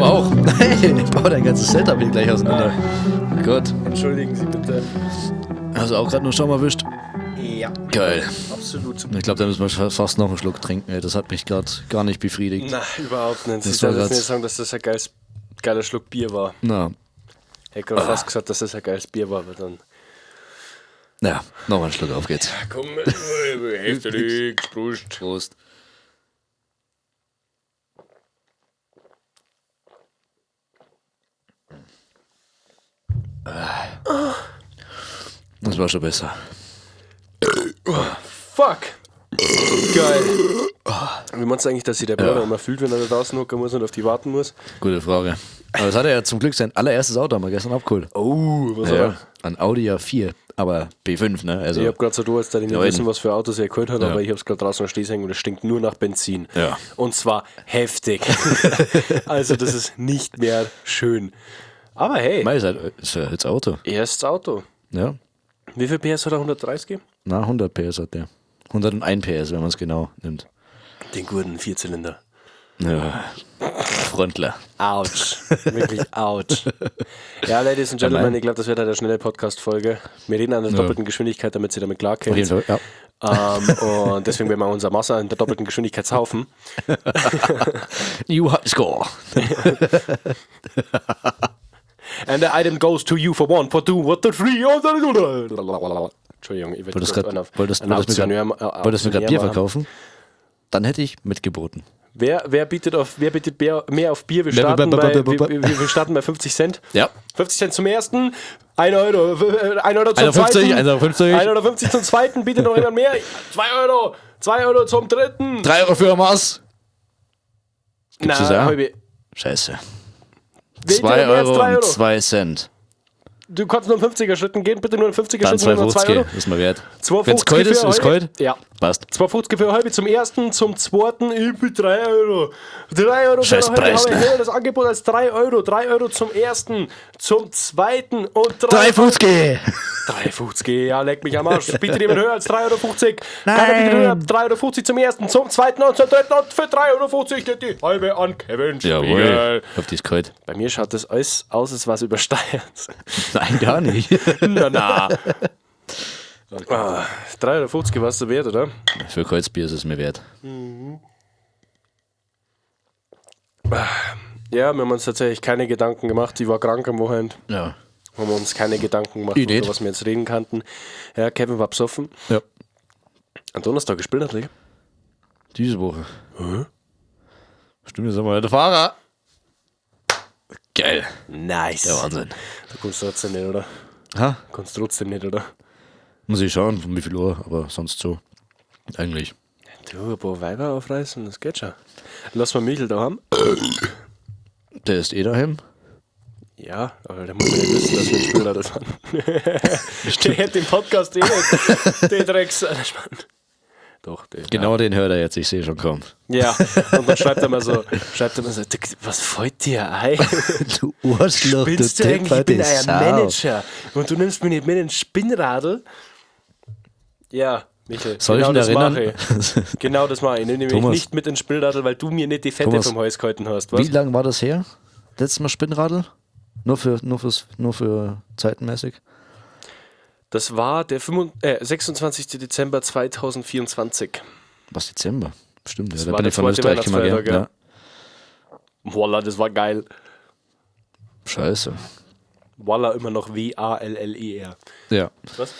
aber auch. Hey, ich baue dein ganzes Setup hier gleich auseinander. Gott. Entschuldigen Sie bitte. Hast du auch gerade nur Schaum erwischt? Ja. Geil. Absolut. Ich glaube, da müssen wir fast noch einen Schluck trinken. Ey, das hat mich gerade gar nicht befriedigt. Nein, überhaupt nicht. Sie Das war sollten grad- mir sagen, dass das ein geiler Schluck Bier war. Na, Ich hätte gerade fast gesagt, dass das ein geiles Bier war, aber dann... ja, noch einen Schluck, auf geht's. Komm, heftig, Prost. Prost. Das war schon besser. Fuck! Geil. Wie meinst du eigentlich, dass sich der Bruder immer fühlt, wenn er da draußen hocken muss und auf die warten muss? Gute Frage. Aber das hat er ja zum Glück sein allererstes Auto haben wir gestern abgeholt. Oh, was Ja, war ein Audi A4, aber B5, ne? Also, Ich hab gerade so da, als da nicht Ja, wissen, eben. was für Autos er geholt hat, Ja. aber ich hab's gerade draußen stehen sehen und es stinkt nur nach Benzin. Ja. Und zwar heftig. Also das ist nicht mehr schön. Aber hey, Mei, ist ja jetzt Auto. erstes Auto. Ja. Wie viel PS hat er? 130? Na, 100 PS hat der. 101 PS, wenn man es genau nimmt. Den guten Vierzylinder. Ja. Frontler. Ouch. Wirklich ouch. Ja, Ladies and Gentlemen, ich glaube, das wird halt eine schnelle Podcast-Folge. Wir reden an der doppelten Geschwindigkeit, damit sie damit Auf klarkommen. jeden Fall, ja. Und deswegen werden wir unser Masse in der doppelten Geschwindigkeit saufen. New High Score. And the item goes to you for one, for two, for three. Entschuldigung, ich Wolltest du mir gerade Bier verkaufen? Dann hätte ich mitgeboten. Wer bietet mehr auf Bier? Wir starten bei 50 Cent. Ja. 50 Cent zum ersten, 1 Euro, 1 Euro zum 1,50 zweiten, 1,50 1,50 Euro zum zweiten, bietet noch jemand mehr, 2 Euro, 2 Euro zum dritten. 3 Euro für ein Maß. Gibt's das auch? Halbe. Scheiße. Bietet 2 mehr als Euro 3 und 2 Cent. Du kannst nur in 50er Schritten gehen, bitte nur in 50er Dann Schritten, nur 2 2,50 Euro. ist mir wert. 2,50 Wenn es kalt ist, für ist halbe. kalt. Ja. Passt. 2,50 für halbe zum ersten, zum zweiten, ich bin 3 Euro. 3 Euro für Scheiß eine halbe, Preis, habe ich ne? höher das Angebot als 3 Euro. 3 Euro zum ersten, zum zweiten und 3 3,50. 3,50, ja, leck mich am Arsch. Bitte jemand höher als 3,50 Euro. Nein. Keiner bietet höher, 3,50 Euro zum ersten, zum zweiten und zum dritten und für 3,50 Euro geht die halbe an Kevin Spiegel. Jawohl. Auf die ist kalt. Bei mir schaut das alles aus, als was übersteuert. Nein, gar nicht. Na. 3,50 Euro warst du wert, oder? Für kaltes Bier ist es mir wert. Ja, wir haben uns tatsächlich keine Gedanken gemacht. Ich war krank am Wochenende. Ja. Haben wir uns keine Gedanken gemacht, Ich nicht. über was wir jetzt reden kannten. Ja, Kevin war besoffen. Ja. Am Donnerstag gespielt hat, Digga. Diese Woche. Stimmt, jetzt haben wir der Fahrer. Geil. Nice. Der Wahnsinn. Du kommst trotzdem nicht, oder? Ha? Kommst trotzdem nicht, oder? Muss ich schauen, um wie viel Uhr, aber sonst so. Eigentlich. Du, ein paar Weiber aufreißen, das geht schon. Lass mal Michel da haben. Der ist daheim. Ja, aber der muss ja nicht wissen, dass wir ein Spieler das waren. Der hätte den Podcast nicht. Der Drecks. Doch, der. Genau den hört er jetzt, ich sehe schon kaum. Ja, und dann schreibt er mal so, was fällt dir ein? Du Arschloch, Spinnst du eigentlich? Ich bin ein Manager. Und du nimmst mich nicht mit in den Spinnradl? Ja, Michael, Soll genau ich ihn das mache erinnern? ich. Genau das mache ich. Ich nehme mich Thomas. nicht mit ins Spinnradl, weil du mir nicht die Fette Thomas. vom Hals gehalten hast. Wie Was? lange war das her? Letztes Mal Spinnradl? Nur für zeitenmäßig? Das war der 26. Dezember 2024. Was, Dezember? Stimmt, ja. Das Da war bin der ich von zweite Österreich gekommen, Weihnachtsfeiertag, gell? ja. Voila, das war geil. Scheiße. Voila, immer noch W-A-L-L-E-R. Ja. Was?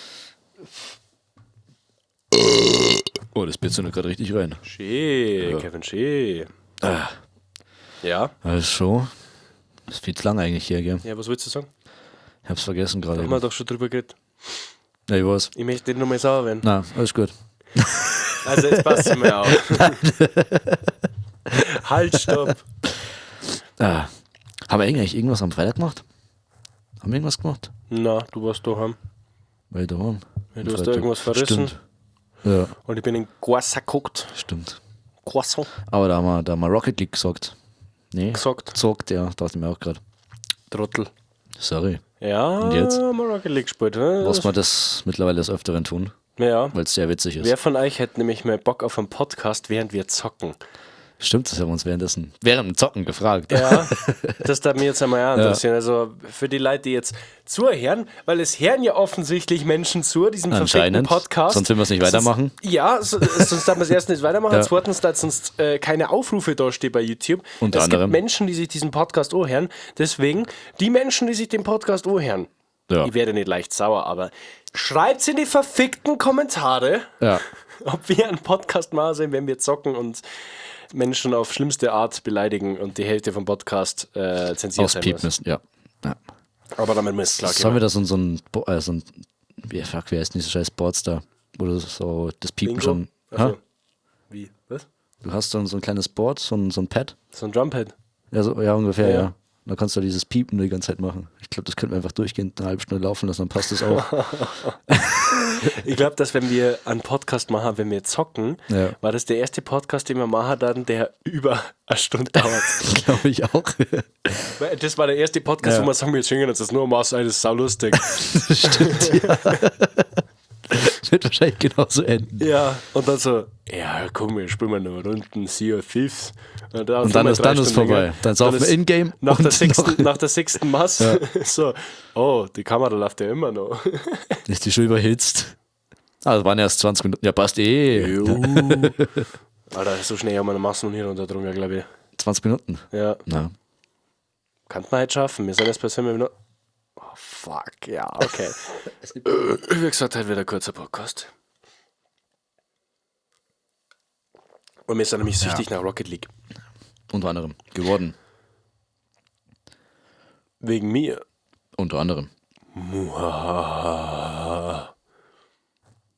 Oh, das bitzelt gerade richtig rein. Schee, Ja. Kevin Schee. Ah, Ja? also, das ist viel zu lang eigentlich hier, gell? Ja, was willst du sagen? Ich hab's vergessen gerade. Haben wir doch schon drüber geredet. Ja, ich weiß. Ich möchte nicht nochmal sauer werden. Na, alles gut. Also jetzt passt es mir auf. Halt, stopp. Ah. Haben wir eigentlich irgendwas am Freitag gemacht? Haben wir irgendwas gemacht? Na, du warst daheim. Weil da waren. Ja, du hast da irgendwas verrissen. Stimmt. Ja, Und ich bin in Croissant geguckt. stimmt. Croissant Aber da haben wir Rocket League gesagt. Nee. gesagt. Gesagt, ja, dachte ich mir auch gerade. Trottel. Sorry. Ja, Und jetzt? haben wir Rocket League gespielt. Ne? Was wir das mittlerweile des Öfteren tun, Ja. weil es sehr witzig ist. Wer von euch hätte nämlich mal Bock auf einen Podcast, während wir zocken? Stimmt, das haben wir uns während dem Zocken gefragt. Ja, das darf mich jetzt einmal auch interessieren. Also für die Leute, die jetzt zuhören, weil es hören ja offensichtlich Menschen zu, diesem verfickten Anscheinend. Podcast. Sonst will wir es nicht weitermachen. Sonst darf man es erst nicht weitermachen. Ja. Zweitens, da sonst keine Aufrufe da stehen bei YouTube. Unter es anderem. gibt Menschen, die sich diesen Podcast auch hören. Deswegen, die Menschen, die sich den Podcast auch hören, Ja. ich werde nicht leicht sauer, aber schreibt's in die verfickten Kommentare, Ja. ob wir einen Podcast machen sollen, wenn wir zocken und Menschen auf schlimmste Art beleidigen und die Hälfte vom Podcast zensiert sein Auspiepen muss. müssen, ja. Aber damit müsst klar Sollen wir da so ein wie heißt dieser scheiß Boardstar, wo du so das Piepen schon. Achso. Wie? Was? Du hast so ein kleines Board, so ein Pad. So ein Drumpad. Ja, ja ungefähr, Ja. ja. Da kannst du dieses Piepen die ganze Zeit machen. Ich glaube, das könnten wir einfach durchgehend eine halbe Stunde laufen lassen, dann passt das auch. Ich glaube, dass wenn wir einen Podcast machen, wenn wir zocken, Ja. war das der erste Podcast, den wir machen dann, der über eine Stunde dauert. Glaube ich auch. Weil das war der erste Podcast, Ja. wo wir sagen, wir singen jetzt das nur Maß, das ist saulustig. Stimmt, ja. Wird wahrscheinlich genauso enden. Ja, und dann so, ja komm, wir spielen mal noch Runden Sea of Thieves. Und Und dann ist vorbei. Dann saufen wir in-game. Nach der und sechsten, noch- nach der sechsten Mass, so, oh, die Kamera läuft ja immer noch. Ist die schon überhitzt. Ah, das waren erst 20 Minuten. Ja, passt eh. Jo. Alter, so schnell haben wir eine Masse noch nicht runtergedrungen, glaube ich. 20 Minuten. Ja, Na. kann man halt schaffen. Wir sind jetzt bei 7 Minuten. Oh, fuck, ja, okay. Wie gesagt, halt wieder ein kurzer Podcast. Und wir sind nämlich süchtig nach Rocket League. Unter anderem. Geworden. Wegen mir. Unter anderem.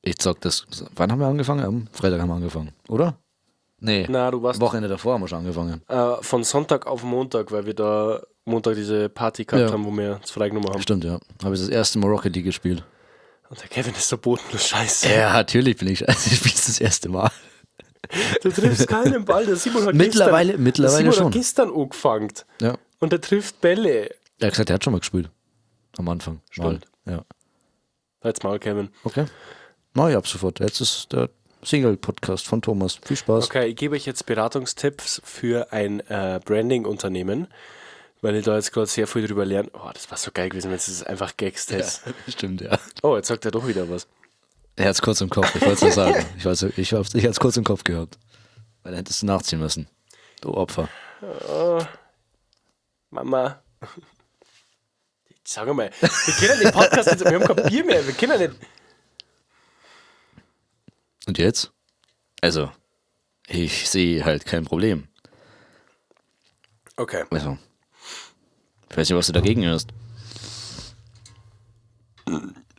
Ich zock das. Wann haben wir angefangen? Am Freitag haben wir angefangen, oder? Nee. Na, du warst Wochenende davor haben wir schon angefangen. von Sonntag auf Montag, weil wir da Montag diese Party gehabt Ja. haben, wo wir es freigenommen haben. Stimmt, ja. Habe ich das erste Mal Rocket League gespielt. Und der Kevin ist so bodenlos scheiße. Ja, natürlich bin ich scheiße. Ich spiele das erste Mal. Du triffst keinen Ball. Der Simon hat Mittlerweile Simon schon. hat gestern angefangen. Ja. Und der trifft Bälle. Er hat gesagt, er hat schon mal gespielt. Am Anfang. Stimmt. Mal. Ja. Halt's Maul, Kevin. Okay. Na ja, ab sofort. Jetzt ist der Single-Podcast von Thomas. Viel Spaß. Okay, ich gebe euch jetzt Beratungstipps für ein Branding-Unternehmen, weil ich da jetzt gerade sehr viel drüber lerne. Oh, das war so geil gewesen, wenn es einfach Gags ist. Stimmt, ja. Oh, jetzt sagt er doch wieder was. Er hat es kurz im Kopf, ich wollte es nur sagen. Ich hatte es kurz im Kopf gehabt. Weil dann hättest du nachziehen müssen. Du Opfer. Mama. Sag mal, wir können den Podcast jetzt, wir haben kein Bier mehr, wir können nicht. Und jetzt? Also, ich sehe halt kein Problem. Okay. Also, ich weiß nicht, was du dagegen hörst.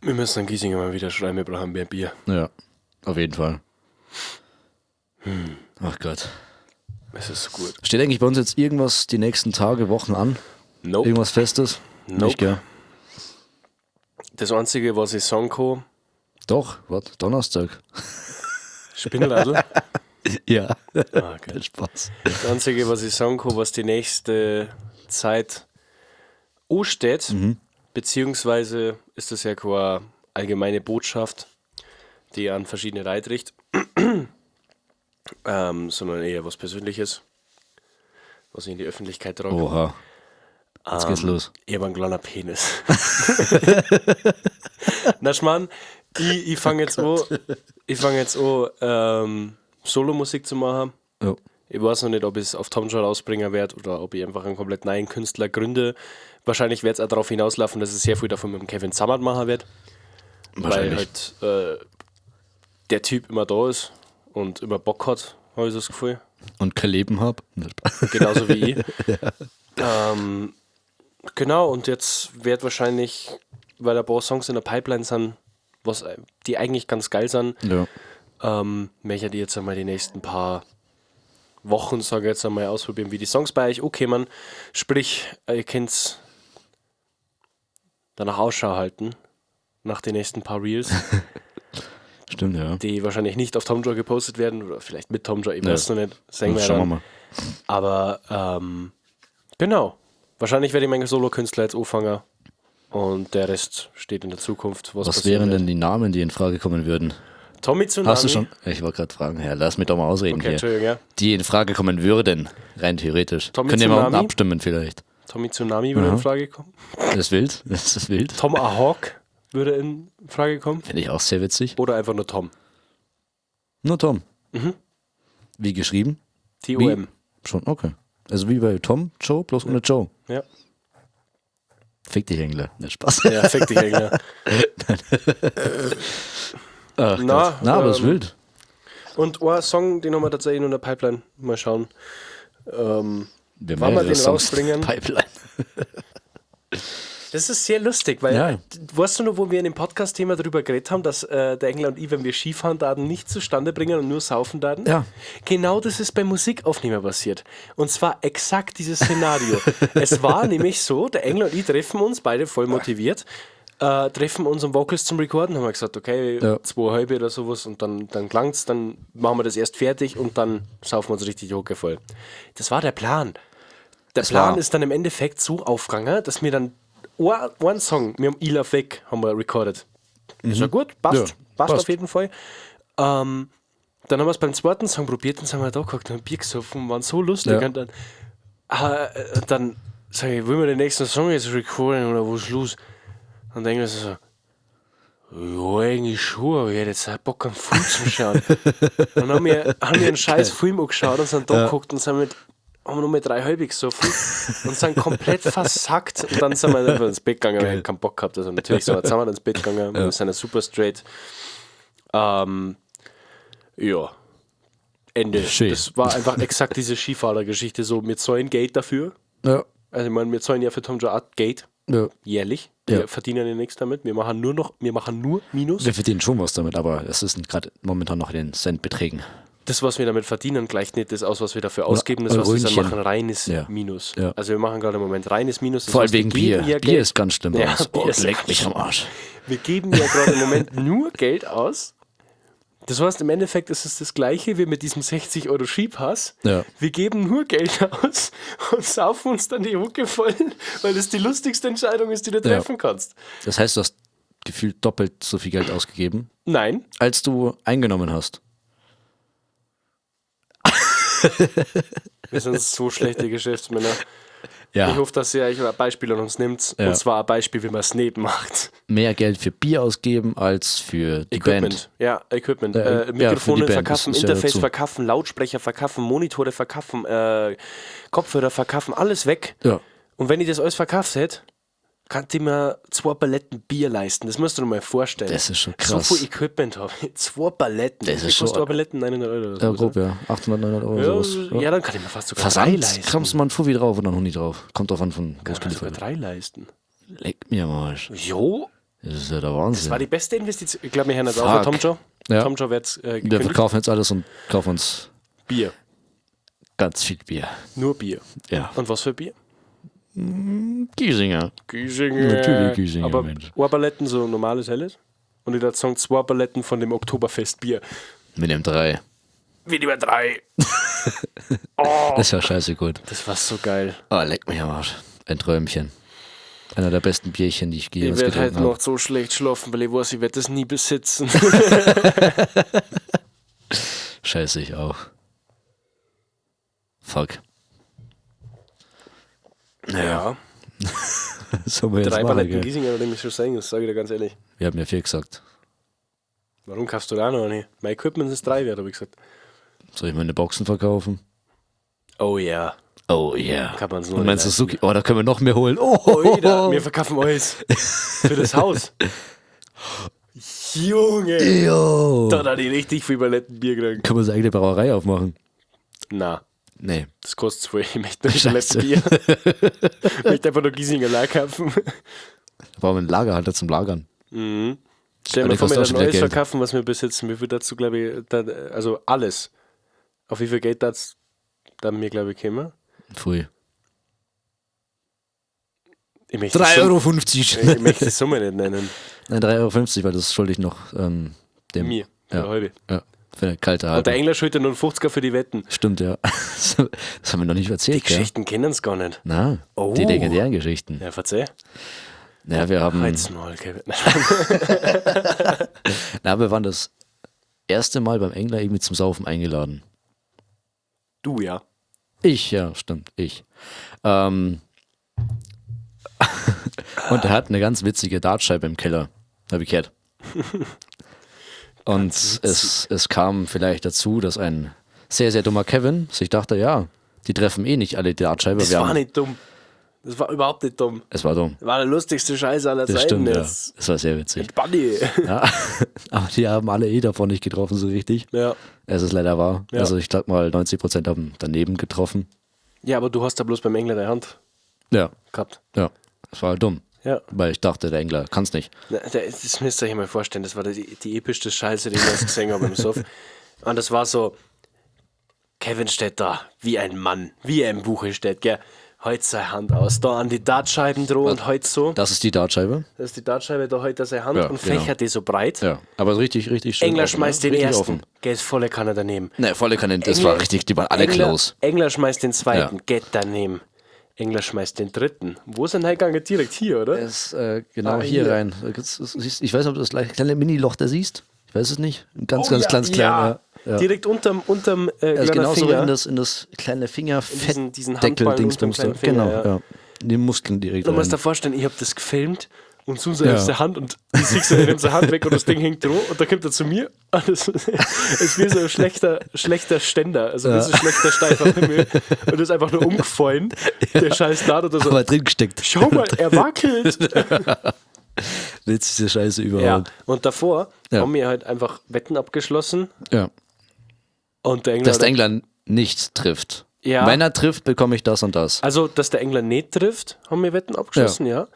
Wir müssen an Giesinger mal wieder schreiben, wir brauchen mehr Bier. Ja, auf jeden Fall. Ach Gott. Es ist so gut. Steht eigentlich bei uns jetzt irgendwas die nächsten Tage, Wochen an? Nope. Irgendwas Festes? Nope. Nicht, gell? Das Einzige, was ich sagen kann, Doch, was? Donnerstag. Spinnradl. Ja. Okay. Spaß. Das Einzige, was ich sagen kann, was die nächste Zeit ansteht, beziehungsweise ist das ja keine allgemeine Botschaft, die an verschiedene Leute richtet, sondern eher was Persönliches, was ich in die Öffentlichkeit trage. Oha. Jetzt geht's los. Ich habe einen kleinen Penis. Na Schmarrn, ich fange jetzt an, Solo-Musik zu machen. Ja. Ich weiß noch nicht, ob ich es auf Tomjoy rausbringen werde oder ob ich einfach einen komplett neuen Künstler gründe. Wahrscheinlich wird es auch darauf hinauslaufen, dass ich sehr viel davon mit dem Kevin Zammert machen werde. Weil Wahrscheinlich. halt der Typ immer da ist und immer Bock hat, habe ich so das Gefühl. Und kein Leben hab. Genauso wie ich. Genau, und jetzt wird wahrscheinlich, weil ein paar Songs in der Pipeline sind, die eigentlich ganz geil sind, Ja. möchte ich jetzt einmal die nächsten paar Wochen, sage ich jetzt einmal, ausprobieren, wie die Songs bei euch ankommen. Sprich, ihr könnt danach Ausschau halten, nach den nächsten paar Reels, Stimmt, ja. die wahrscheinlich nicht auf Tomjoy gepostet werden, oder vielleicht mit Tomjoy, ich weiß noch nicht, sehen wir Schauen wir dann. mal. Aber genau, wahrscheinlich werde ich meinen Solo-Künstler jetzt anfangen und der Rest steht in der Zukunft. Was passieren wären wird. denn die Namen, die in Frage kommen würden? Tommy Tsunami. Hast du schon? Ich wollte gerade fragen, Herr, lass mich doch mal ausreden Okay, hier. Entschuldigung, ja. Die in Frage kommen würden, rein theoretisch. Tommy Könnt ihr mal unten Tsunami? abstimmen vielleicht. Tommy Tsunami würde in Frage kommen. Das ist wild. Das ist wild. Tom Ahawk würde in Frage kommen. Finde ich auch sehr witzig. Oder einfach nur Tom. Nur Tom. Wie geschrieben? T-O-M. Schon, okay. Also wie bei Tom, Joe, bloß ohne Joe. Ja. Fick dich, Engler. Nicht Spaß. Ja, fick dich, Engler. Ach, Na, Gott. Na, aber das ist wild. Und ein Song, den haben wir tatsächlich noch in der Pipeline. Mal schauen. Wir Wann wir mehrere den Songs rausbringen? Pipeline. Das ist sehr lustig, weil, Ja. weißt du noch, wo wir in dem Podcast-Thema darüber geredet haben, dass der Engler und ich, wenn wir Skifahren daten, nicht zustande bringen und nur saufen daten? Ja. Genau das ist beim Musikaufnehmen passiert. Und zwar exakt dieses Szenario. Es war nämlich so, der Engler und ich treffen uns, beide voll motiviert, treffen uns um Vocals zum Recorden, haben wir gesagt, okay, Ja. 2,5 oder sowas und dann klangt's, dann machen wir das erst fertig und dann saufen wir uns richtig Hocke voll. Das war der Plan. Der Plan ist dann im Endeffekt so aufgegangen, dass wir dann einen Song, wir haben I Love Weg, haben wir recorded. Ist ja gut, passt, Ja, passt passt. auf jeden Fall. Dann haben wir es beim zweiten Song probiert, dann sind wir da geguckt und haben Bier gesoffen, waren so lustig. Ja. Und dann sage ich, wollen wir den nächsten Song jetzt recorden oder wo ist los? Und dann denken wir so, ja, eigentlich schon, aber ich hätte jetzt auch Bock am Film zu schauen. Dann haben wir einen scheiß Film angeschaut und sind da geguckt und haben wir nur mit 3,5 gesoffen und sind komplett versackt. Und dann sind wir einfach ins Bett gegangen, weil wir keinen Bock gehabt. Also natürlich sind wir zusammen ins Bett gegangen, wir sind ja super straight. Ja. Ende. Schön. Das war einfach exakt diese Skifahrergeschichte. So, wir zahlen Geld dafür. Ja. Also ich meine, wir zahlen ja für Tom Joe Art Geld. Ja. Jährlich. Ja. Wir verdienen ja nichts damit. Wir machen nur Minus. Wir verdienen schon was damit, aber es ist gerade momentan noch in den Centbeträgen. Das, was wir damit verdienen, gleicht nicht das aus, was wir dafür ausgeben. Das, was wir dann Eurönchen. machen, reines Ja. Minus. Ja. Also wir machen gerade im Moment reines Minus. Das Vor allem heißt, wir wegen geben Bier. ja Bier Geld. ist ganz schlimm bei Ja, uns. Bier Oh, ist leck ganz mich am schlimm. Arsch. Wir geben ja gerade im Moment nur Geld aus. Das heißt, im Endeffekt ist es das Gleiche wie mit diesem 60 € Skipass. Ja. Wir geben nur Geld aus und saufen uns dann die Hucke voll, weil das die lustigste Entscheidung ist, die du treffen kannst. Das heißt, du hast gefühlt doppelt so viel Geld ausgegeben, Nein, als du eingenommen hast. wir sind so schlechte Geschäftsmänner. Ja. Ich hoffe, dass ihr euch ein Beispiel an uns nimmt. Ja. Und zwar ein Beispiel, wie man es nicht macht. Mehr Geld für Bier ausgeben als für die Band. Ja, Equipment. Ja, für Mikrofone die Band, verkaufen, das ist ja Interface dazu. verkaufen, Lautsprecher verkaufen, Monitore verkaufen, Kopfhörer verkaufen, alles weg. Ja. Und wenn ich das alles verkauft hätte, könnte ich mir 2 Paletten Bier leisten. Das musst du dir mal vorstellen. Das ist schon So krass. viel Equipment habe ich. 2 Paletten. Das ist Wie schon- kostet 2 Paletten? 900 € oder Ja, so. grob, ja. 800, 900 Euro. Ja, sowas. ja, dann kann ich mir fast sogar 3 Versand, leisten. kommst du mal ein Fuffi drauf oder noch nie drauf. Kommt drauf an von Kann ich mir sogar Großkaliber. 3 leisten. Leck mir am Arsch. Jo, Das ist ja der Wahnsinn. das war die beste Investition. Ich glaube, wir hören jetzt Fuck. auf, Tom Joe. Ja. Tom Joe wird Wir gekündigt. verkaufen jetzt alles und kaufen uns Bier. ganz viel Bier. Nur Bier. Ja. Und was für Bier? Giesinger. Giesinger. Natürlich Giesinger, Aber Mensch. 2 Paletten so normales Helles. Und ich würde sagen 2 Paletten von dem Oktoberfest-Bier. Mit dem 3. Wie über 3. Das war scheiße gut. Das war so geil. Oh, leck mich am Arsch. Ein Träumchen. Einer der besten Bierchen, die ich Ich jemals werde getrunken heute habe. noch so schlecht schlafen, weil ich weiß, ich werde das nie besitzen. Scheiße, ich auch. Fuck. Ja. So wir jetzt 3 machen, Paletten gell? Giesinger, oder dem ich schon sagen, das sage ich dir ganz ehrlich. Wir haben ja 4 gesagt. Warum kaufst du da noch nicht? Mein Equipment ist 3 wert, habe ich gesagt. Soll ich meine Boxen verkaufen? Oh ja. Oh yeah. Kann man's nur Und mein nicht Suzuki, oh, da können wir noch mehr holen. Oh, Oida, wir verkaufen alles. Für das Haus. Junge. Yo. Da hat ich richtig viel Paletten Bier gekriegt. Können wir unsere eigene Brauerei aufmachen? Na, Nee. das kostet zwar, ich möchte nicht Scheiße. Paletten Bier. Ich möchte einfach nur Giesinger leer kaufen. Da brauchen wir einen Lagerhalter zum Lagern. Stell Aber dir mal die vor, kostet wir auch schon ein neues wieder Geld. verkaufen, was wir besitzen. Wie viel dazu, glaube ich, also alles. Auf wie viel Geld das dann mir, glaube ich, kommen? Pfui. Ich möchte die Summe- Ich möchte die Summe nicht nennen. Nein, 3,50 €, weil das schulde ich noch dem. Mir. Für Ja. eine halbe. Ja, für eine kalte Und der Halbe. Engler schuldet nur einen 50er für die Wetten. Stimmt, ja. Das haben wir noch nicht Die erzählt, gell? Geschichten kennen es gar nicht. Na, Oh. die legendären Geschichten. Ja, verzeih. Ja, wir haben. Halt's mal, Kevin. Na, wir waren das erste Mal beim Engler irgendwie zum Saufen eingeladen. Du, ja. Ich, ja, stimmt, ich. Und er hat eine ganz witzige Dartscheibe im Keller, habe ich gehört. Und es kam vielleicht dazu, dass ein sehr, sehr dummer Kevin sich dachte, ja, die treffen eh nicht alle die Dartscheibe. Das war nicht dumm. Das war überhaupt nicht dumm. Es war dumm. Das war der lustigste Scheiß aller Das Zeiten. stimmt, ja. Jetzt. Es war sehr witzig. Bunny. Ja. Aber die haben alle eh davon nicht getroffen, so richtig. Ja. Es ist leider wahr. Ja. Also ich glaube mal 90% haben daneben getroffen. Ja, aber du hast da bloß beim Engler der Hand Ja, gehabt. ja. Das war halt dumm. Ja. Weil ich dachte, der Engler kann es nicht. Das müsst ihr euch mal vorstellen. Das war die epischste Scheiße, die ich jemals gesehen habe im Suff. Und das war so, Kevin steht da, wie ein Mann, wie er im Buche steht, gell. Heute seine Hand aus, da an die Dartscheiben droh und heute so. Das ist die Dartscheibe. Das ist die Dartscheibe, da heute seine Hand Ja, und genau. fächert die so breit. Ja, aber richtig, richtig schön. Engler offen, schmeißt ja. den Richtig ersten, offen. geht volle Kanne daneben. Ne, volle Kanne, das war richtig, die waren alle close. Engler schmeißt den zweiten, Ja. geht daneben. Engler schmeißt den dritten. Wo ist er reingegangen? Direkt hier, oder? Das genau Ah, hier hier. rein. Ich weiß nicht, ob du das kleine Mini-Loch da siehst. Ich weiß es nicht. Ein ganz, Oh, ganz ja, kleines ja. kleiner. Ja. Direkt unterm Also kleiner genauso Finger. in das kleine diesen Finger-Fettdeckel, Handballen Dingsbums da. unterm kleinen Genau, Finger, ja. ja. Die Muskeln direkt Du musst dir rein. vorstellen, ich habe das gefilmt und Susa Ja. nimmt seine Hand und ich sehe so, er nimmt seine Hand weg und das Ding hängt droh und dann kommt er zu mir und es ist wie so ein schlechter Ständer, also wie so ein schlechter steifer Himmel und ist einfach nur umgefallen, der scheiß Dart oder so. Aber drin gesteckt. Schau mal, er wackelt. Witzigste Scheiße Ja, überhaupt. und davor Ja. haben wir halt einfach Wetten abgeschlossen Ja. und der Engländer... Dass der England nicht trifft. Ja. Wenn er trifft, bekomme ich das und das. Also, dass der Engländer nicht trifft, haben wir Wetten abgeschlossen, ja.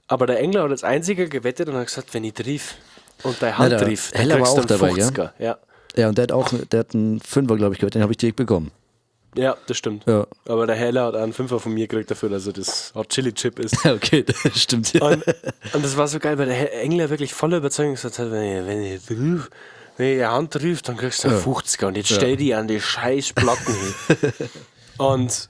Aber der Engländer hat als einziger gewettet und hat gesagt, wenn ich triff und deine Hand der triff, dann Heller war kriegst du auch einen dabei, 50er. Ja. Ja, und der hat einen Fünfer, glaube ich, gehört. Den habe ich direkt bekommen. Ja, das stimmt. Ja. Aber der Heller hat einen Fünfer von mir gekriegt dafür, dass er das Hot Chili Chip ist. Okay, das stimmt. Ja. Und das war so geil, weil der Engländer wirklich voller Überzeugung gesagt hat, wenn ich die Hand trifft, dann kriegst du einen 50er und jetzt stell die an die scheiß Platten hin. Und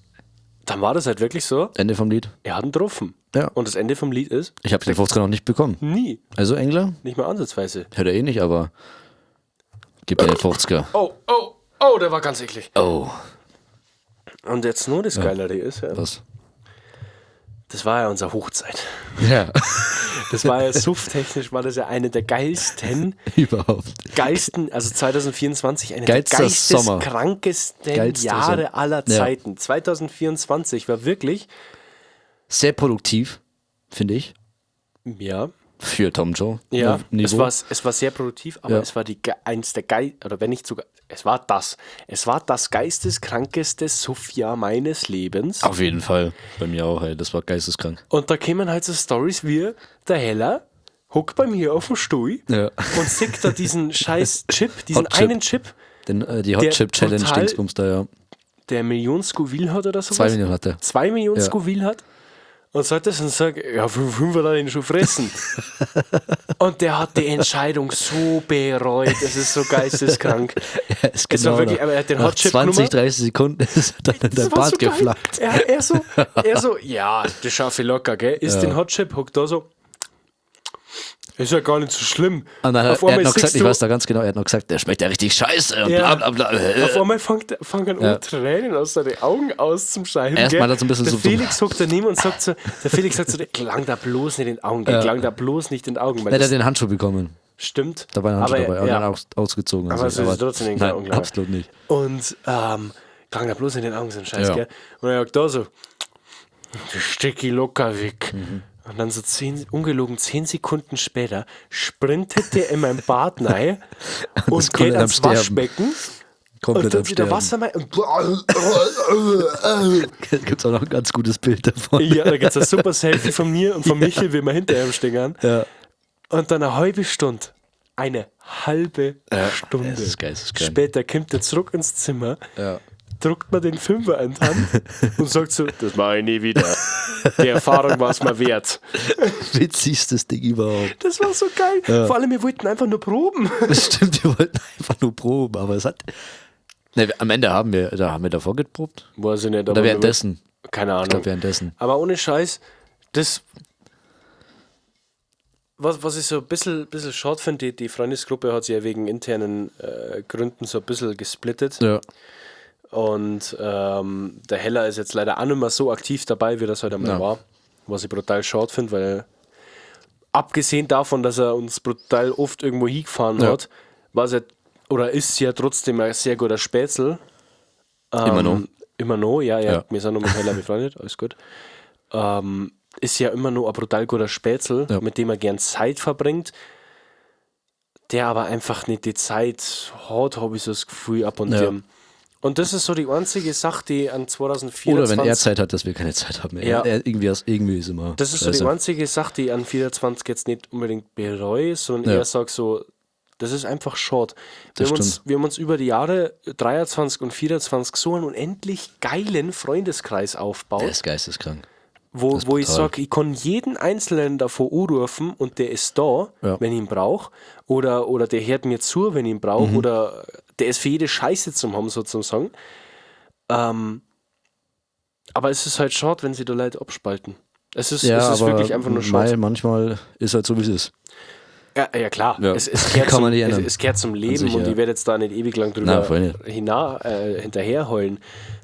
dann war das halt wirklich so, Ende vom Lied. er hat ihn getroffen. Ja. Und das Ende vom Lied ist, Ich habe den 50er noch nicht bekommen. nie, Also Engler, nicht mal ansatzweise. hört er eh nicht, aber gib mir den 50er. Oh, der war ganz eklig. Oh, Und jetzt nur das Geilere ist, ja, was? das war ja unsere Hochzeit. Ja, Das war ja sufftechnisch, war das ja eine der geilsten, überhaupt. also 2024, eine Geilster der Sommer. geisteskrankesten Geilster Jahre Sommer. aller Ja. Zeiten. 2024 war wirklich, Sehr produktiv, finde ich, ja, für Tom Joe. ja, Niveau. es war sehr produktiv, aber Ja. es war eins der oder wenn nicht sogar, es war das geisteskrankeste Suffjahr meines Lebens. Auf jeden Fall. Bei mir auch, ey. Das war geisteskrank. Und da kämen halt so Stories wie der Heller hockt bei mir auf dem Stuhl Ja. und sickt da diesen scheiß Chip, diesen Hot Chip. einen Chip, Die Hot Der Chip Challenge total- Dingsbums da, ja. der Millionen Scoville hat oder sowas. 2 Millionen hat er. 2 Millionen Ja. Scoville hat. Und sagt das und sagt, ja, für 5 hat er den schon fressen. Und der hat die Entscheidung so bereut. Das ist so geisteskrank. Er ist Es war genau wirklich, nach, aber er hat den nach Hot Chip 20, 30 Sekunden ist er dann in der Das war Bart so geil. geflackt. Er so, ja, das schaffe ich locker, gell? Isst den Hot Chip, hockt da so. Ist ja gar nicht so schlimm. Und dann Auf er einmal hat noch gesagt, siehst ich du- weiß da ganz genau, er hat noch gesagt, der schmeckt ja richtig scheiße und Ja. bla bla bla. Auf einmal fangen Ja. Tränen aus seinen Augen auszuschreiben. Erstmal hat er so ein bisschen der so- Felix hockt daneben und sagt so, klang da bloß nicht in den Augen, klang da bloß nicht in den Augen. Weil Er hat das den Handschuh bekommen. stimmt. Da war ein Handschuh aber, dabei, aber ja. dann ausgezogen. Aber und es ist trotzdem nicht in den Augen, Nein, glaube ich. absolut nicht. Und klang da bloß in den Augen, so ein Scheiß, Ja. gell? Und er sagt da so, das steck ich locker weg. Mhm. Und dann so ungelogen 10 Sekunden später sprintet der in mein Bad rein und ist geht komplett am ans Sterben. Waschbecken Komplett und dann am wieder Sterben. Wasser rein und Da gibt es auch noch ein ganz gutes Bild davon. ja, da gibt es ein super Selfie von mir und von Michel, wie wir hinter ihm stehen. Ja. Und dann eine halbe Stunde. Eine halbe Stunde. das ist geisteskrank. Später kommt er zurück ins Zimmer, Ja. druckt mir den Fünfer in die Hand und sagt so, das mache ich nie wieder. Die Erfahrung war es mal wert. Witzigstes Ding überhaupt. Das war so geil. Vor allem, wir wollten einfach nur proben. Das stimmt, wir wollten einfach nur proben, aber es hat. Ne, am Ende haben wir davor geprobt. Weiß ich nicht. Oder aber währenddessen. Keine Ahnung. Ich glaube währenddessen. Aber ohne Scheiß, das was ich so ein bisschen schade finde, die Freundesgruppe hat sich ja wegen internen Gründen so ein bisschen gesplittet. Ja. Und der Heller ist jetzt leider auch nicht mehr so aktiv dabei, wie das heute einmal war. Was ich brutal schade finde, weil abgesehen davon, dass er uns brutal oft irgendwo hingefahren hat, war es ja, oder ist ja trotzdem ein sehr guter Spätzl. Immer noch. Immer noch, ja. Wir sind noch mit Heller befreundet, alles gut. Ist ja immer noch ein brutal guter Spätzl, mit dem er gern Zeit verbringt, der aber einfach nicht die Zeit hat, habe ich so das Gefühl ab und zu. Und das ist so die einzige Sache, die an 2024... Oder wenn er Zeit hat, dass wir keine Zeit haben. Irgendwie ist immer das ist scheiße. so die einzige Sache, die ich an 24 jetzt nicht unbedingt bereue, sondern eher sage so, das ist einfach schade. Wir haben uns über die Jahre 23 und 24 so einen unendlich geilen Freundeskreis aufgebaut. Der ist geisteskrank. Wo ich sage, ich kann jeden Einzelnen davor anrufen und der ist da, wenn ich ihn brauche. Oder der hört mir zu, wenn ich ihn brauche. Oder der ist für jede Scheiße zum haben, sozusagen. Aber es ist halt schade, wenn sie da Leute abspalten. Es ist wirklich einfach nur schade. Manchmal ist halt so, wie es ist. Ja klar, Ja. Es gehört Kann man nicht ändern. es gehört zum Leben sich, und ich werde jetzt da nicht ewig lang drüber voll nicht. hinterher heulen.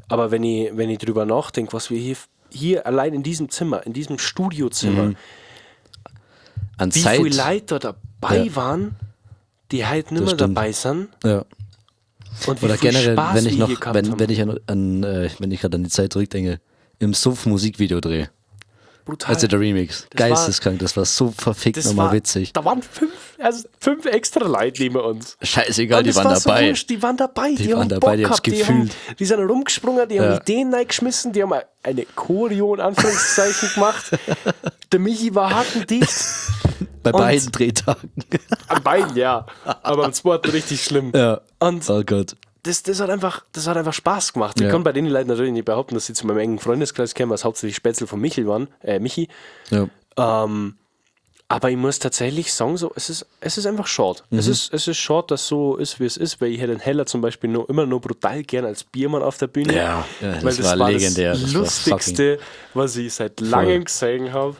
Aber wenn ich drüber nachdenke, was wir hier allein in diesem Zimmer, in diesem Studiozimmer, An wie Zeit. viele Leute da dabei waren, die halt nicht mehr stimmt. dabei sind. Ja. Und wie Oder viel generell, Spaß wenn ich wir noch, hier gehabt haben. wenn ich gerade an die Zeit zurückdenke, im Suff Musikvideo drehe. Brutal. Also der Remix. Geisteskrank, das war so verfickt nochmal witzig. Da waren fünf extra Leute neben uns. Scheißegal, Und die es waren war so dabei. wurscht, die waren dabei. Die waren haben dabei, Bock die haben's gehabt, gefühlt. Die sind rumgesprungen, die haben Ideen reingeschmissen, die haben eine Choreo in Anführungszeichen gemacht. Der Michi war hackendicht. Bei beiden Drehtagen. An beiden, ja. Aber am zweiten richtig schlimm. Ja. Und Oh Gott. das hat einfach Spaß gemacht. Ich kann bei den Leuten natürlich nicht behaupten, dass sie zu meinem engen Freundeskreis kämen, was hauptsächlich Spätzle von Michi. Ja. Aber ich muss tatsächlich sagen, so, es ist einfach schade. Es ist schade, dass so ist, wie es ist, weil ich hätte den Heller zum Beispiel immer noch brutal gern als Biermann auf der Bühne. Ja, weil das war legendär. Das Lustigste, was ich seit langem gesehen habe.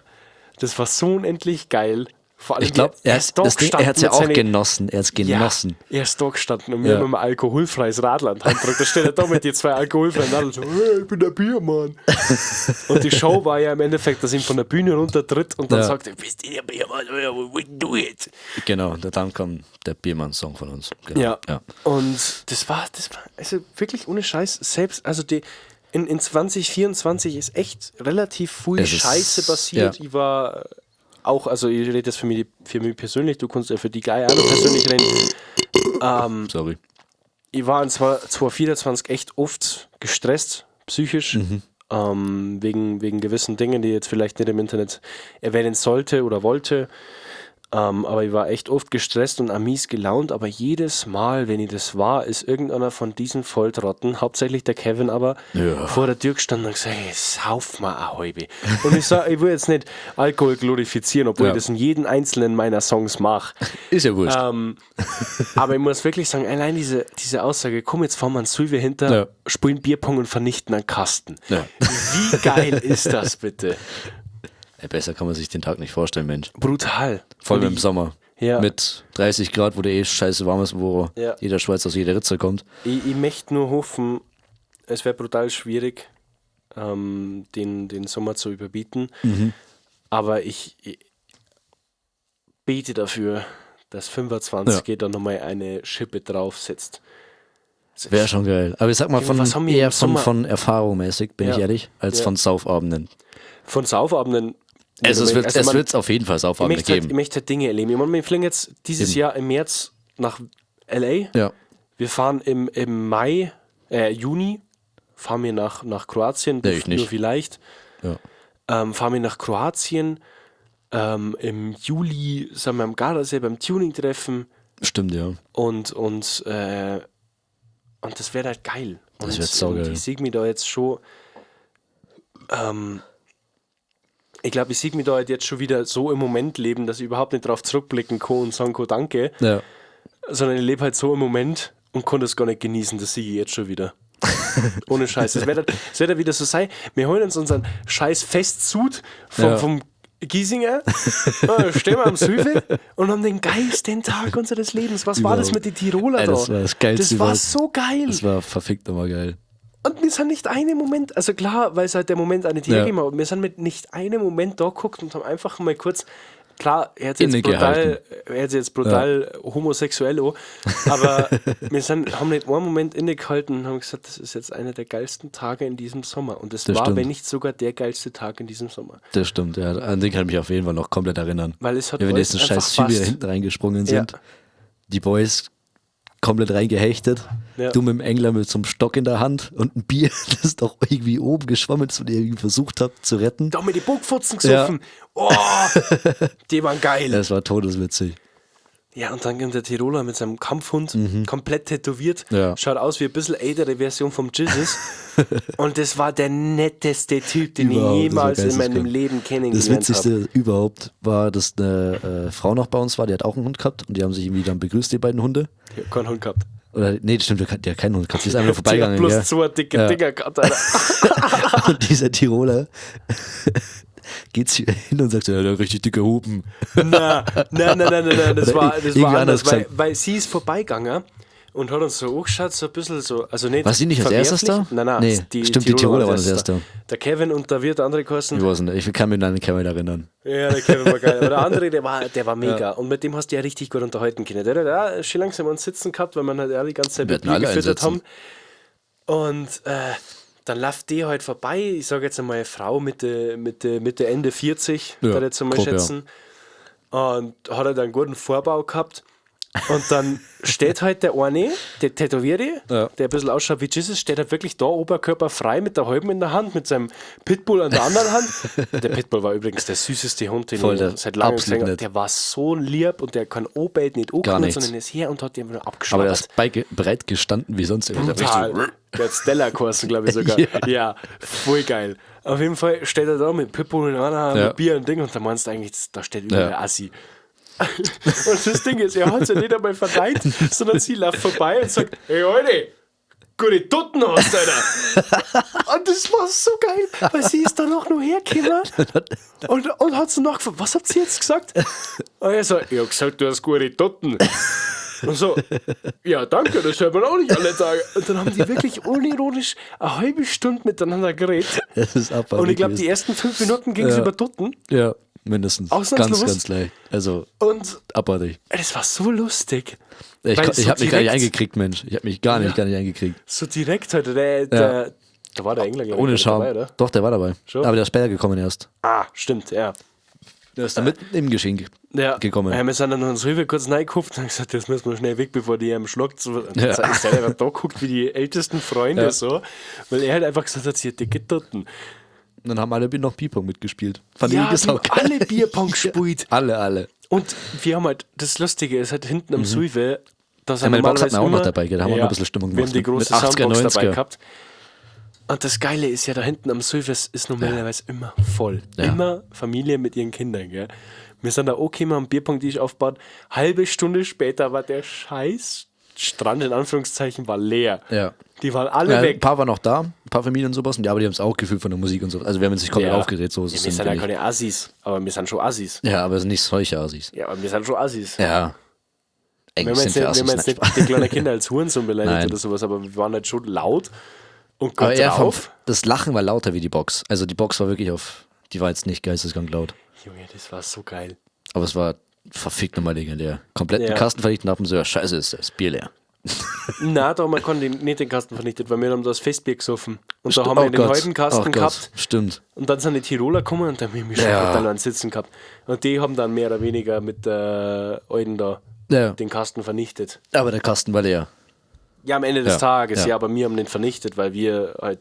Das war so unendlich geil. Vor allem, Ich glaube, er hat es ja auch genossen. Er hat es genossen. Ja, er ist da gestanden und wir haben ein alkoholfreies Radl an die Hand gedrückt. Da steht er da mit die zwei alkoholfreien Radl so, hey, ich bin der Biermann. Und die Show war ja im Endeffekt, dass ihm von der Bühne runtertritt und dann sagt, bist du der Biermann? We do it. Genau, dann kam der Biermann-Song von uns. Genau. Ja. Und das war also wirklich ohne Scheiß, selbst, also in 2024 ist echt relativ viel Scheiße passiert. Ja. Ich war auch, also ich rede jetzt für mich persönlich, du kannst ja für die Geier auch noch persönlich reden. Sorry. Ich war in 2024 echt oft gestresst, psychisch, wegen gewissen Dingen, die ich jetzt vielleicht nicht im Internet erwähnen sollte oder wollte. Aber ich war echt oft gestresst und mies gelaunt, aber jedes Mal, wenn ich das war, ist irgendeiner von diesen Volltrotten, hauptsächlich der Kevin, aber vor der Tür gestanden und gesagt, hey, sauf mal eine halbe. Und ich will jetzt nicht Alkohol glorifizieren, obwohl ich das in jedem einzelnen meiner Songs mache. Ist ja wurscht. Aber ich muss wirklich sagen, allein diese Aussage, komm, jetzt fahren wir einen Sulwe hinter, spielen Bierpong und vernichten einen Kasten. Ja. Wie geil ist das bitte? Ja, besser kann man sich den Tag nicht vorstellen, Mensch. Brutal. Vor allem im Sommer. Ja. Mit 30 Grad, wo der scheiße warm ist, wo jeder Schweiz aus jeder Ritze kommt. Ich möchte nur hoffen, es wäre brutal schwierig, den Sommer zu überbieten. Aber ich bete dafür, dass 25 dann nochmal eine Schippe draufsetzt. Wäre schon geil. Aber ich sag mal, von erfahrungsmäßig, bin ich ehrlich, als von Saufabenden. Von Saufabenden. Es wird auf jeden Fall Saufabende geben. Ich möchte Dinge erleben. Ich meine, wir fliegen jetzt dieses Jahr im März nach L.A. Ja. Wir fahren im Juni, fahren wir nach Kroatien. Nee, ich nicht. Nur vielleicht. Ja. Fahren wir nach Kroatien. Im Juli sind wir am Gardasee beim Tuning-Treffen. Stimmt, ja. Und das wäre halt geil. Das wird saugeil. Und ich sehe mich da jetzt schon... ich glaube, ich sehe mich da halt jetzt schon wieder so im Moment leben, dass ich überhaupt nicht drauf zurückblicken kann und sagen kann, danke. Ja. Sondern ich lebe halt so im Moment und kann das gar nicht genießen, das sehe ich jetzt schon wieder. Ohne Scheiß. Es wird halt wieder so sein, wir holen uns unseren scheiß Festsud vom Giesinger, stehen wir am Süve und haben den geilsten Tag unseres Lebens. Was war das mit den Tiroler da? Das war das Geilste. Das war so geil. Das war verfickt nochmal geil. Und wir sind nicht einen Moment, also klar, weil es halt der Moment eine Tiere gegeben hat, aber wir sind mit nicht einem Moment da geguckt und haben einfach mal kurz, klar, er hat jetzt brutal homosexuell auch, aber haben nicht einen Moment innegehalten und haben gesagt, das ist jetzt einer der geilsten Tage in diesem Sommer. Und das war, stimmt. wenn nicht sogar der geilste Tag in diesem Sommer. Das stimmt, ja. An den kann ich mich auf jeden Fall noch komplett erinnern. Weil es hat wenn wir alles diesen einfach scheiß Züge passt. hinten reingesprungen sind, Ja. die Boys komplett reingehechtet, du mit dem Engler mit so einem Stock in der Hand und ein Bier, das doch irgendwie oben geschwommen ist und irgendwie versucht hat zu retten. Da haben wir die Burgfutzen gesoffen. Oh, die waren geil. Das war todeswitzig. Ja, und dann kommt der Tiroler mit seinem Kampfhund, komplett tätowiert. Ja. Schaut aus wie ein bisschen ältere Version vom Jesus. Und das war der netteste Typ, den Überhaupt, ich jemals das war in meinem geisteskrank. Leben Das kennengelernt habe. Witzigste überhaupt war, dass eine Frau noch bei uns war, die hat auch einen Hund gehabt und die haben sich irgendwie dann begrüßt, die beiden Hunde. Ich hab keinen Hund gehabt. Oder, nee, das stimmt, die hat keinen Hund gehabt, die ist einfach nur Die hat vorbeigegangen. bloß Ja. zwei dicke Dinger gehabt, Alter. Und dieser Tiroler geht zu ihr hin und sagt, ja, der hat richtig dicke Hupen. Nein, das Oder war irgendwie anders anders, weil, gesagt. weil sie ist vorbeigegangen und hat uns so angeschaut, so ein bisschen so, also nicht War sie nicht als erstes da? verwerflich. Nein, Nee, stimmt, die Tiroler waren als erstes Erster. Der Kevin und da wird der andere geheißen. Ich weiß nicht, ich kann mich an den Kevin erinnern. Ja, der Kevin war geil. Aber der andere, der war mega. Und mit dem hast du ja richtig gut unterhalten können. Der hat ja schon langsam uns sitzen gehabt, weil man halt ja die ganze Zeit Wir mit hatten alle Bier gefüttert haben. einsitzen. Und dann läuft die halt vorbei. Ich sage jetzt einmal eine Frau Mitte Ende 40, Ja, würde ich jetzt einmal grob, schätzen. Und hat halt einen guten Vorbau gehabt. Und dann steht halt der eine, der Tätowierte, Ja. der ein bisschen ausschaut wie Jesus, steht halt wirklich da oberkörperfrei mit der halben in der Hand, mit seinem Pitbull an der anderen Hand. Der Pitbull war übrigens der süßeste Hund, den Voll ich der seit langem absolut gesehen habe. nett. Der war so lieb und der kann O-Bait nicht Gar O-Knurren, nichts. sondern ist her und hat den nur Aber abgeschlagen. der ist bereit gestanden wie sonst immer. Brutal. Der hat Stella geheißen, glaube ich sogar. Ja. Ja, voll geil. Auf jeden Fall steht er da mit Pitbull in einer Hand, Ja. mit Bier und Ding und da meinst du eigentlich, da steht überall Ja. Assi. Und das Ding ist, er hat sich nicht einmal verneint, sondern sie läuft vorbei und sagt, hey Leute, gute Tutten hast du, Alter. Und das war so geil, weil sie ist dann auch noch hergekommen und hat so nachgefragt, was habt ihr jetzt gesagt? Und er sagt, ich hab gesagt, du hast gute Tutten. Und so, ja danke, das hört man auch nicht alle Tage. Und dann haben die wirklich unironisch eine halbe Stunde miteinander geredet. Das ist abartig Und ich glaube, die gewesen. ersten 5 Minuten ging es über Tutten. Ja, mindestens. Ausnahmslos. Ganz leicht. Also, Und abartig. das war so lustig. Ich Weil habe so mich gar nicht direkt- eingekriegt, Mensch. Ich habe mich gar nicht eingekriegt. So direkt halt, da war der Engländer glaub ich, Ohne nicht Scham. dabei, oder? Doch, der war dabei. Schon? Aber der ist später gekommen erst. Ah, stimmt, ja. Der ist da mitten im Geschenk gekommen. Ja, wir sind dann noch ins Rübe kurz reingekupft und haben gesagt, das müssen wir schnell weg, bevor die am Schlag zu. Und Ja. dann ist der da guckt wie die ältesten Freunde Ja. so, weil er halt einfach gesagt hat, sie dicke Tutten. Und dann haben alle noch Ping-Pong mitgespielt. Fand Ja, ich die haben alle Bierpong gespielt. Alle. Und wir haben halt, das Lustige ist halt hinten am Suive, da sind meine Box normalerweise hatten wir auch noch immer- dabei, gell? Da haben wir noch ein bisschen Stimmung Wir haben gemacht die mit große 80er, Soundbox dabei 90er. gehabt. Und das Geile ist ja, da hinten am Suive ist normalerweise immer voll. Ja. Immer Familie mit ihren Kindern, gell? Wir sind da auch gekommen, am Bierpong-Tisch aufgebaut. Halbe Stunde später war der scheiß Strand, in Anführungszeichen, war leer. Ja. Die waren alle Ja, ein weg. paar waren noch da, ein paar Familien und sowas, und aber die haben es auch gefühlt von der Musik und so. Also wir haben uns nicht komplett aufgeregt, so ist Ja, es wir sind nicht. ja keine Assis, aber wir sind schon Assis. Ja, aber es sind nicht solche Assis. Ja, aber wir sind schon Assis. Ja. Wir Eigentlich haben jetzt sind wir nicht, wir haben Assis. jetzt Nein, nicht die kleinen Kinder als Hurensohn beleidigt Nein. oder sowas, aber wir waren halt schon laut und aber gut eher drauf. das Lachen war lauter wie die Box. Also die Box war wirklich die war jetzt nicht geisteskrank laut. Junge, das war so geil. Aber es war verfickt nochmal legendär. Komplett Ja. den Kasten vernichten haben so, ja scheiße, ist das Bier leer. Nein, da haben wir nicht den Kasten vernichtet, weil wir haben das Festbier gesoffen. Und da haben Oh wir den Gott. halben Kasten Oh Gott. gehabt. Stimmt. Und dann sind die Tiroler gekommen und dann haben wir mich schon Ja. dann sitzen gehabt. Und die haben dann mehr oder weniger mit der Alten da Ja. den Kasten vernichtet. Aber der Kasten war leer. Ja, am Ende des Ja. Tages, Ja. ja, aber wir haben den vernichtet, weil wir halt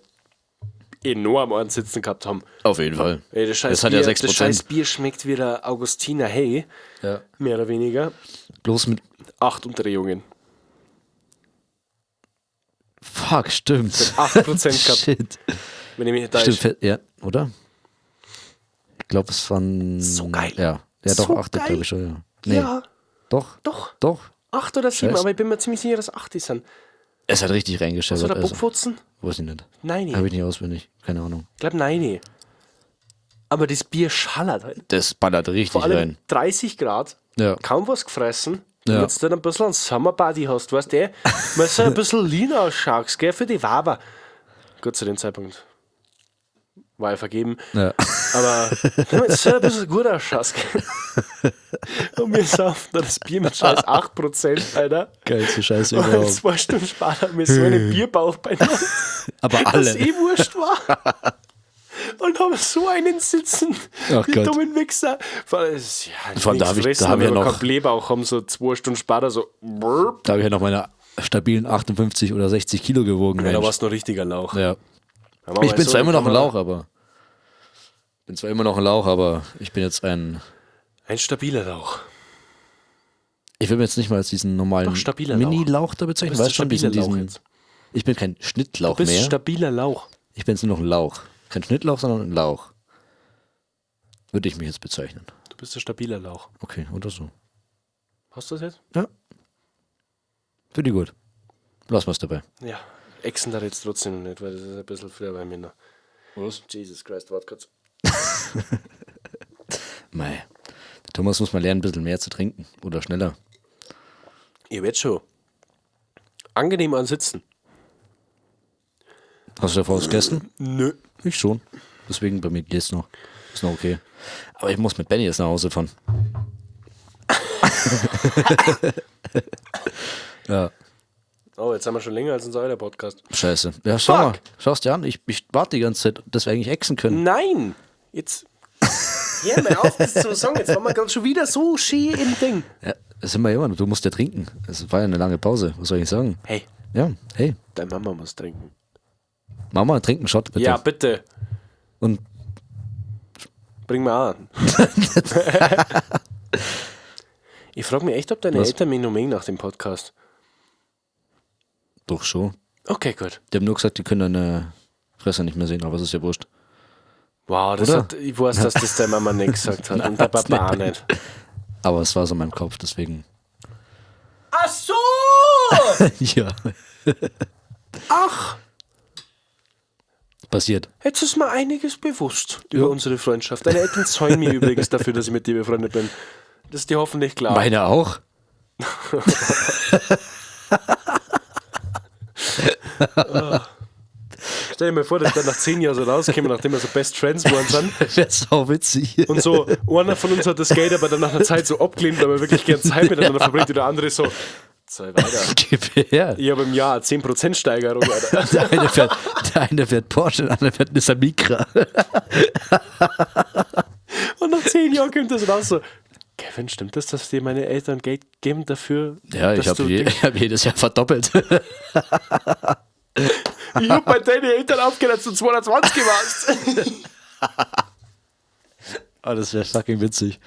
enorm an Sitzen gehabt haben. Auf jeden Fall. Ey, das scheiß hat ja Bier, 6%. das scheiß Bier schmeckt wie der Augustiner Hey, Ja. mehr oder weniger. Bloß mit 8 Umdrehungen. Fuck, stimmt. 8% gehabt. Shit. Wenn ich mich da Stimmt, ja, oder? Ich glaube, es waren. So geil. Ja, ja doch, So 8, geil. glaube ich schon, ja. Nee, Ja, doch. doch. Doch. 8 oder 7, Scheiße. aber ich bin mir ziemlich sicher, dass 8 sind. Es hat richtig Was reingestellt. war der Buckfutzen? Weiß ich nicht. Nein, Habe ich ich nicht auswendig. Keine Ahnung. glaube nein. aber das Bier schallert halt. Das ballert richtig Vor allem rein. 30 Grad, Ja. kaum was gefressen. Ja. Und jetzt dann ein bisschen ein Summerbody hast, weißt du, mal so ein bisschen lean ausschaust, gell, für die Waber. Gut, zu dem Zeitpunkt war ich vergeben. Ja. Aber wenn du jetzt so ein bisschen gut ausschaust, gell. Und wir saufen dann das Bier mit scheiß 8%, Alter. Geilste Scheiße Und überhaupt. 2 Stunden später haben wir so einen Bierbauch beieinander, Aber dass alle. wurscht war. Und haben so einen sitzen, Ach die Gott. dummen Wichser. Vor allem da hab ich- da hab ich ja noch- keinen Blähbauch, haben so 2 Stunden später so. Burp. Da habe ich ja noch meine stabilen 58 oder 60 Kilo gewogen. Ja, da Mensch. warst du noch richtiger Lauch. Ja. Aber Ich bin so, zwar immer noch kann ein man- Lauch, aber ich bin jetzt ein. Ein stabiler Lauch. Ich will mir jetzt nicht mal als diesen normalen Doch, stabiler Lauch. Mini-Lauch da bezeichnen. Du bist Weißt schon, ein stabiler Lauch diesen. jetzt. Ich bin kein Schnittlauch Du bist mehr. stabiler Lauch. Ich bin jetzt nur noch ein Lauch. Kein Schnittlauch, sondern ein Lauch. Würde ich mich jetzt bezeichnen. Du bist ein stabiler Lauch. Okay, oder so. Hast du das jetzt? Ja. Finde ich gut. Lass mal's dabei. Ja. Echsen da jetzt trotzdem nicht, weil das ist ein bisschen früher bei mir noch. Was? Jesus Christ, warte kurz. Mei. Der Thomas muss mal lernen, ein bisschen mehr zu trinken. Oder schneller. Ihr werdet schon. Angenehm an Sitzen. Hast du davor was gegessen? Nö. Ich schon. Deswegen bei mir geht's noch. Ist noch okay. Aber ich muss mit Benny jetzt nach Hause fahren. Ja, Oh, jetzt haben wir schon länger als unser alter Podcast. scheiße. Ja, schau mal. Fuck. Schau's dir an. Ich warte die ganze Zeit, dass wir eigentlich exen können. Nein! Jetzt. Hör mal auf, das zu sagen. Jetzt waren wir gerade schon wieder so schön im Ding. Ja, das sind wir immer noch. Du musst ja trinken. Es war ja eine lange Pause. Was soll ich sagen? Hey, Ja, hey. deine Mama muss trinken. Mama, trink einen Shot, bitte. Ja, bitte. Und Bring mal an. Ich frage mich echt, ob deine Was? Eltern mich noch mögen nach dem Podcast. doch schon. Okay, gut. Die haben nur gesagt, die können deine Fresse nicht mehr sehen, aber es ist ja wurscht. Wow, das Oder? hat, ich weiß, dass das deine Mama nicht gesagt hat. Und der hat's Papa auch nicht. nicht. Aber es war so in meinem Kopf, deswegen. Ach so! Ja, Ach, passiert. jetzt ist mir einiges bewusst über unsere Freundschaft. Deine Eltern zäunen mir übrigens dafür, dass ich mit dir befreundet bin. Das ist dir hoffentlich klar. Meine auch. Stell dir mal vor, dass wir nach 10 Jahren so rauskommen, nachdem wir so Best Friends geworden sind. Wäre sau witzig. Und so, einer von uns hat das Geld aber dann nach einer Zeit so abgelehnt, weil wir wirklich gern Zeit miteinander verbringt. Und der andere so, sei weiter. Gib her. Ich habe im Jahr 10% Steigerung, Alter. Der eine fährt Porsche, der andere fährt Nissan Micra. Und nach 10 Jahren kommt das raus so, Kevin, stimmt das, dass dir meine Eltern Geld geben dafür? Ja, ich dass habe du- hab jedes Jahr verdoppelt. Ich hab bei deinen Eltern aufgehört, als du 220 warst. Ah, das wäre fucking witzig.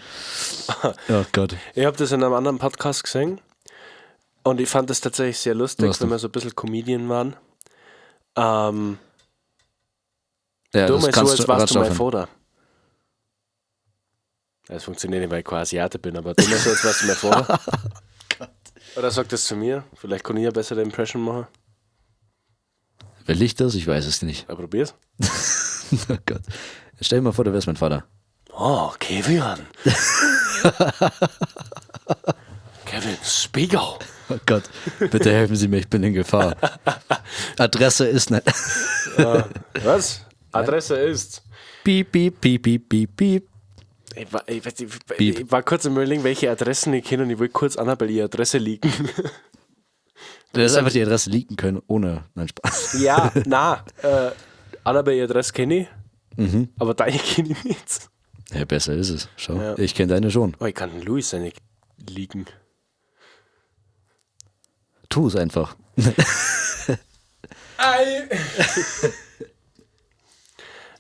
Oh Gott. Ich habe das in einem anderen Podcast gesehen und ich fand das tatsächlich sehr lustig, Was wenn denn? wir so ein bisschen Comedian waren. Ja, Du mal so, als warst du mein Radschaufeln. Vater. Das funktioniert nicht, weil ich quasi Asiate bin, aber du mal so, als warst du mein Vater. Oder sag das zu mir, vielleicht kann ich ja besser eine Impression machen. Will ich das? Ich weiß es nicht. Ja, probier's. Oh Gott. Stell dir mal vor, du wärst mein Vater. Oh, Kevin. Kevin Spiegel. Oh Gott, bitte helfen Sie mir, ich bin in Gefahr. Adresse ist nicht. Was? Adresse ist. Piep, piep, piep, piep, piep, piep. Ich war kurz im Überlegen, welche Adressen ich kenne und ich wollte kurz Annabelle ihre Adresse leaken. Du hättest einfach die Adresse leaken können, ohne. Nein, Spaß. Ja, na. Annabelle ihre Adresse kenne ich, aber deine kenne ich nicht. Ja, besser ist es. Schau, Ja. ich kenne deine schon. Oh, ich kann Louis seine leaken. Tu es einfach.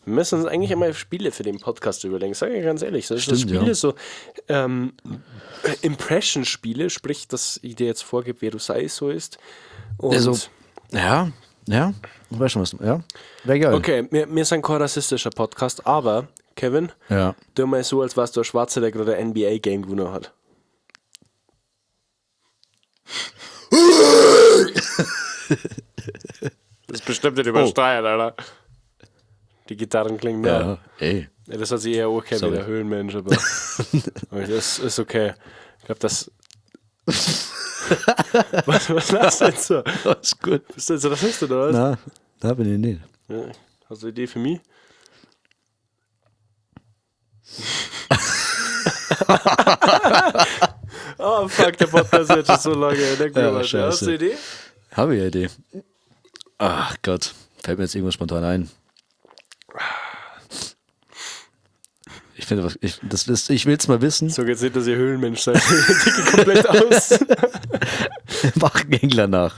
Wir müssen uns eigentlich einmal Spiele für den Podcast überlegen, sage ich ganz ehrlich. Das sind Stimmt, Spiele, ja. so Impression-Spiele, sprich, dass ich dir jetzt vorgebe, wer du so ist. Und Also, ja, du weißt schon was. Ja, wäre geil. okay, wir sind kein rassistischer Podcast, aber Kevin, Ja. tu mal so, als wärst du ein Schwarzer, der gerade ein NBA-Game gewonnen hat. Das ist bestimmt nicht übersteuert, Alter. Die Gitarren klingen mehr. Ja, ey. Ja, das hat sich eher auch wie der Höhlenmensch, aber das ist okay. Ich glaube, das. was lachst du jetzt so? Alles gut. Bist du jetzt Rassist oder was? Na, da bin ich nicht. Ja. Hast du eine Idee für mich? Oh fuck, der Podcast ist jetzt schon so lange. Ja, hast du eine Idee? Habe ich eine Idee. Ach Gott, fällt mir jetzt irgendwas spontan ein. Ich finde, ich will es mal wissen. So geht's nicht, dass ihr Höhlenmensch seid. Ich dicke komplett aus. Mach einen Engler nach.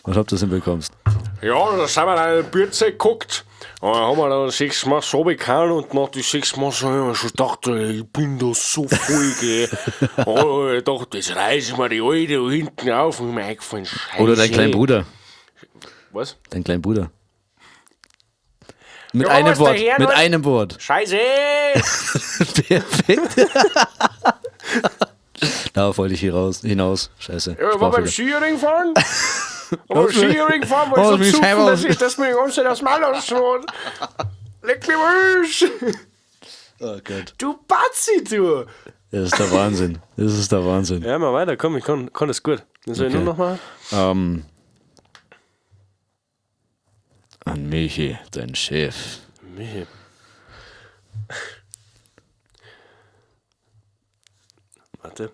Und ob du das hinbekommst. Ja, da sind wir da in der Bürze geguckt. Und dann haben wir da 6 Mal so bekannt und nach die 6 Mal so haben wir schon gedacht, ich bin da so voll, gell. Und ich dachte, jetzt reiße ich mir die Alte da hinten auf und mir eingefallen, Scheiße. Oder dein kleiner Bruder. Was? Dein kleiner Bruder. Mit Ja, einem was Wort. der Herr Mit noch- einem Wort. Scheiße! Perfekt. Darauf wollte ich hinaus. Scheiße. Ja, ich war beim Sprachfehler. Skiering fahren. Aber beim Skiering fahren war mich ich so Scheibe zufen, dass mir die ganze Zeit das Mal ausschaut. Leck mich Arsch! Oh Gott. Du Batzi, du! Das ist der Wahnsinn. Das ist der Wahnsinn. Ja, mal weiter, komm, ich kann das gut. Dann soll ich Okay. nur noch mal. An Michi, dein Chef. Michi. Warte,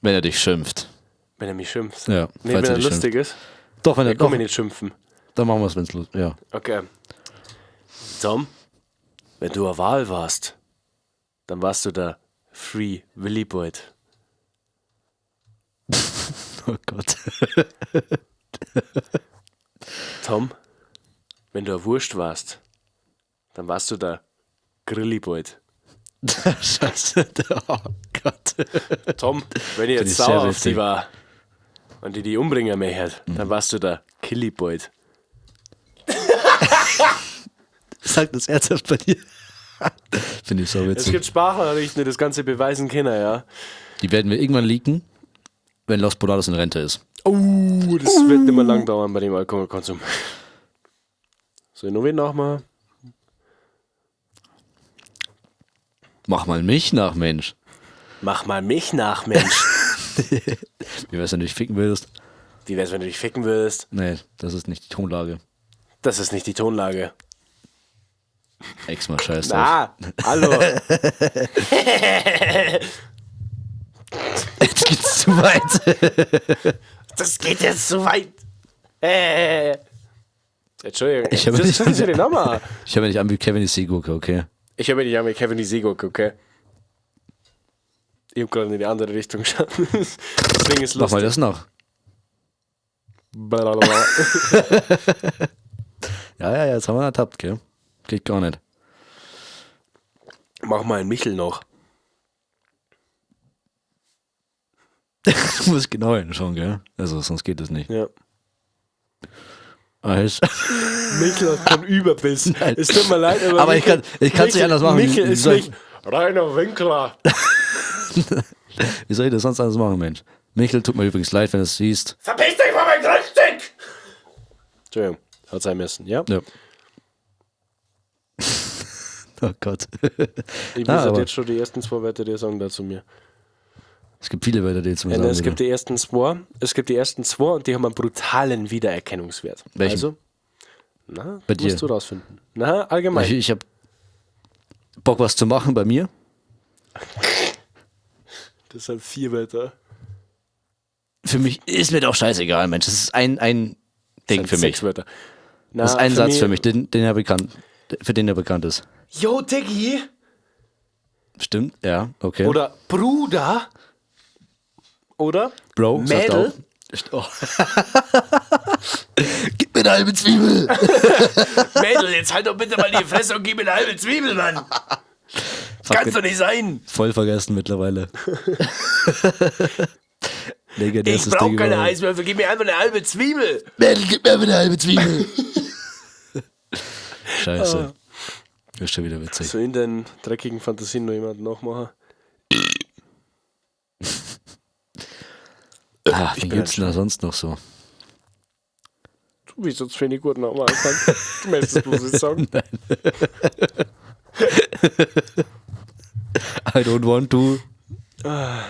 Wenn er dich schimpft. wenn er mich schimpft. Ja, Nee, falls wenn er er dich lustig ist. Doch, wenn er Dann kann doch. mich nicht schimpfen. Dann machen wir es, wenn es lustig ist. Ja. Okay. Tom, wenn du eine Wahl warst, dann warst du der Free Willy Boy. Oh Gott. Tom, wenn du eine Wurst warst, dann warst du der Grilliboy. Scheiße. Oh Gott. Tom, wenn ich Finde jetzt ich sehr sauer auf witzig. die war und die umbringen möchte, dann warst du der Killiboy. Sag das ernsthaft bei dir. Finde ich so Es witzig. gibt Sprachnachrichten, die das Ganze beweisen können, ja. Die werden wir irgendwann leaken, wenn Los Polados in Rente ist. Das wird nicht mehr lang dauern bei dem Alkoholkonsum. Soll ich noch wen nachmachen? Mach mal mich nach, Mensch. Mach mal mich nach, Mensch. Wie wär's, wenn du dich ficken würdest? Wie wär's, wenn du dich ficken würdest? Nee, das ist nicht die Tonlage. Das ist nicht die Tonlage. Ex mal scheiß drauf. Ah, hallo. Jetzt geht's zu weit. Das geht jetzt zu weit. Entschuldigung. Ich habe das nicht- können Sie den nochmal. Ich höre mich nicht an wie Kevin die Seegurke, okay? Ich habe nicht an mit Kevin die Seegurke, okay? Ich habe gerade in die andere Richtung geschaut. Deswegen ist Mach mal lustig. das noch. Blablabla. Ja, jetzt haben wir ertappt, gell? Geht gar nicht. Mach mal einen Michel noch. Du musst genau hinschauen, gell? Also, sonst geht das nicht. Ja. Alles. Michel hat keinen Überbiss. Nein. Es tut mir leid, aber, Aber ich kann's nicht anders machen. Michel Wie ist soll nicht Rainer Winkler. Wie soll ich das sonst anders machen, Mensch? Michel, tut mir übrigens leid, wenn du es siehst. Verpiss dich von meinem Grundstück! Entschuldigung, hat sein müssen, ja? Ja. Oh Gott. Ich Na, weiß aber- jetzt schon die ersten 2 Wörter, die sagen dazu mir. Es gibt viele Wörter, die jetzt mir sagen Es würde. gibt die ersten 2. Es gibt die ersten 2 und die haben einen brutalen Wiedererkennungswert. Welchen? Also, na, Bei dir? musst du rausfinden. Na, allgemein. Ich habe Bock, was zu machen bei mir. Das sind 4 Wörter. Für mich ist mir doch scheißegal, Mensch. Das ist ein Ding Das für sind mich. 6 Wörter. Na, Das ist ein Satz für mich, den er bekannt, für den er bekannt ist. Yo, Diggi! Stimmt, ja, okay. Oder Bruder. Oder Bro, sagt Mädel. auch. Oh. Gib mir eine halbe Zwiebel. Mädel, jetzt halt doch bitte mal die Fresse und gib mir eine halbe Zwiebel, Mann. Kann's doch nicht sein. Voll vergessen mittlerweile. Legendäres Ich brauch Ding keine überhaupt. Eiswürfel, gib mir einfach eine halbe Zwiebel. Mädel, gib mir eine halbe Zwiebel. Scheiße. Ist schon wieder witzig. So in den dreckigen Fantasien noch jemand nachmachen? Wie gibt's denn da sonst noch so? Wieso das finde ich gut nochmal? Du möchtest bloß nicht sagen. I don't want to.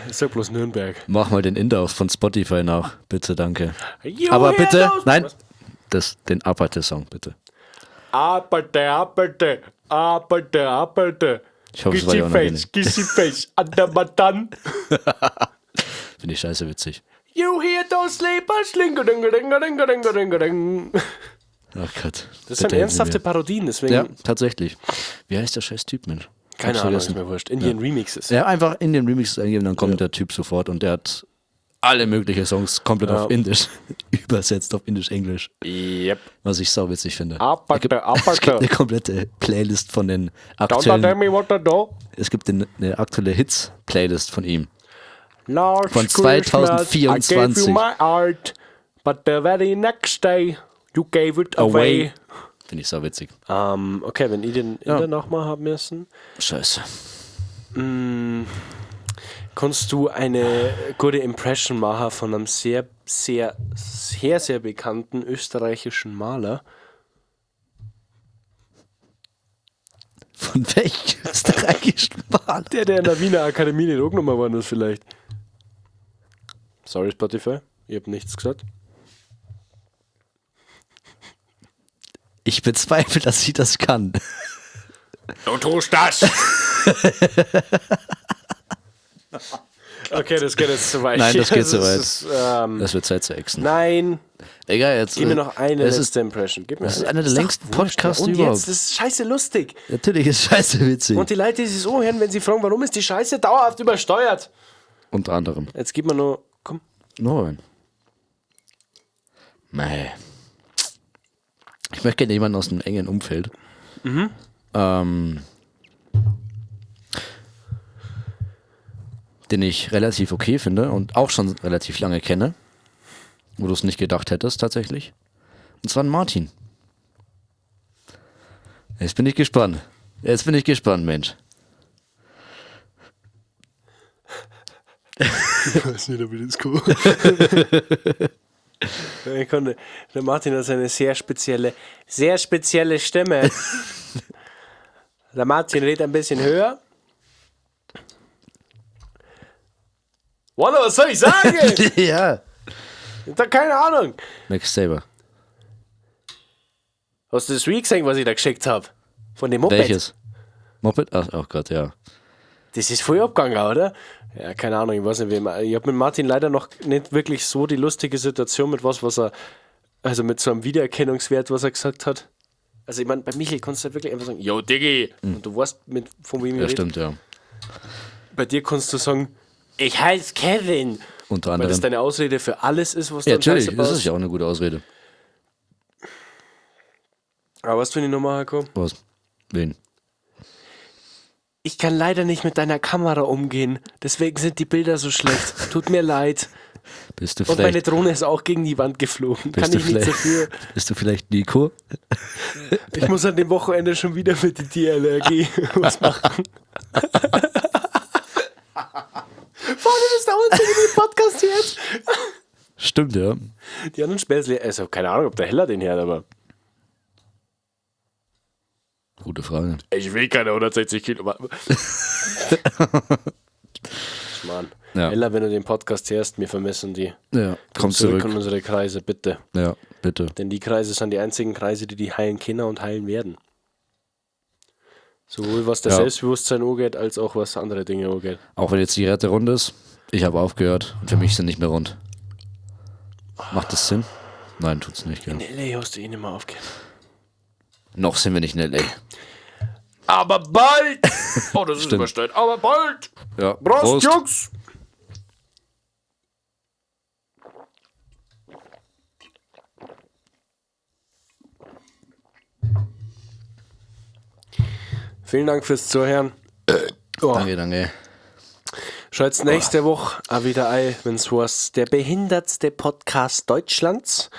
Ich sag bloß Nürnberg. Mach mal den Inder von Spotify nach. Bitte, danke. You Aber hear bitte, those- nein, den Aparte-Song, bitte. Aparte. Ich hoffe, es war ja auch noch nicht. Kissy face, under button. Finde ich scheiße witzig. You hear those sleepers, ding. Ach Gott. Das sind ernsthafte Parodien, deswegen. Ja, tatsächlich. Wie heißt der scheiß Typ, Mensch? Keine Hab's Ahnung, ist vergessen. mir wurscht. Indian Remixes. Ja, einfach in den Remix eingeben, dann kommt der Typ sofort und der hat alle möglichen Songs komplett auf Indisch übersetzt, auf Indisch-Englisch. Yep. Was ich sauwitzig finde. Aparte. Es gibt eine komplette Playlist von den Don't tell aktuellen. me what to do. Es gibt eine aktuelle Hits-Playlist von ihm. Last Von Christmas, 2024. I gave you my art, but the very next day you gave it away. Finde ich sauwitzig. Okay, wenn ich den Inder nochmal haben müssen, Scheiße. kannst du eine gute Impression machen von einem sehr bekannten österreichischen Maler? Von welchem österreichischen Maler? Der in der Wiener Akademie nicht angenommen worden ist vielleicht. Sorry Spotify, ich hab nichts gesagt. Ich bezweifle, dass sie das kann. Du tust das! Okay, das geht jetzt zu weit. Nein, das geht zu weit. ist, Das wird Zeit zu exen. nein, Egal, jetzt. gib mir noch eine das letzte Impression. Gib mir das ist eine. einer der Ist doch längsten wurscht, Podcasts und überhaupt. jetzt, das ist scheiße lustig. Natürlich ist scheiße witzig. Und die Leute, die sich so hören, wenn sie fragen, warum ist die Scheiße dauerhaft übersteuert? Unter anderem. Jetzt gib mir nur, komm. Nein. Mei. Ich möchte gerne jemanden aus einem engen Umfeld. Den ich relativ okay finde und auch schon relativ lange kenne. Wo du es nicht gedacht hättest, tatsächlich. Und zwar ein Martin. Jetzt bin ich gespannt. Mensch. Ich weiß nicht, ob ich das kann. Der Martin hat eine sehr spezielle Stimme. Der Martin redet ein bisschen höher. Walla, was soll ich sagen? Ja. Ich hab keine Ahnung. Max Saber. Hast du das Reel gesehen, was ich da geschickt habe? Von dem Moped? Welches? Moped? Ach, oh Gott, ja. Das ist voll abgegangen, oder? Ja, keine Ahnung, ich weiß nicht, ich habe mit Martin leider noch nicht wirklich so die lustige Situation mit was er, also mit so einem Wiedererkennungswert, was er gesagt hat. Also ich meine, bei Michael kannst du halt wirklich einfach sagen, yo Diggi, und du weißt, von wem ich Ja, rede. stimmt, ja. Bei dir kannst du sagen, ich heiße Kevin. Unter Weil das anderem. deine Ausrede für alles ist, was du Ja, an Scheiße natürlich, das ist baust. ja auch eine gute Ausrede. Aber was für eine Nummer, Heiko? Was? Wen? Ich kann leider nicht mit deiner Kamera umgehen, deswegen sind die Bilder so schlecht. Tut mir leid. Bist du Und meine vielleicht, Drohne ist auch gegen die Wand geflogen. Kann ich nichts dafür. bist du vielleicht Nico? Ich muss an dem Wochenende schon wieder mit der Tierallergie was machen. Vorne ist der einzige Podcast jetzt. Stimmt, ja. Die anderen Späßle, also keine Ahnung, ob der Heller den hört, aber Gute Frage. ich will keine 160 Kilo machen. Mann. Ja. Heller, wenn du den Podcast hörst, wir vermessen die. Ja, komm zurück. in unsere Kreise, bitte. Ja, bitte. Denn die Kreise sind die einzigen Kreise, die heilen können und heilen werden. Sowohl was das Ja. Selbstbewusstsein angeht, als auch was andere Dinge angeht. Auch wenn jetzt die Rette rund ist, ich habe aufgehört und für mich sind nicht mehr rund. Macht das Sinn? Nein, tut's nicht, gell. In L.A. hast du eh nicht mehr aufgehört. Noch sind wir nicht in L.A. Aber bald! Oh, das ist Stimmt. übersteuert. Aber bald! Ja, Prost, Jungs! Vielen Dank fürs Zuhören. Oh. Danke. Schaut's nächste Woche auch wieder ein, wenn's heißt, der behindertste Podcast Deutschlands.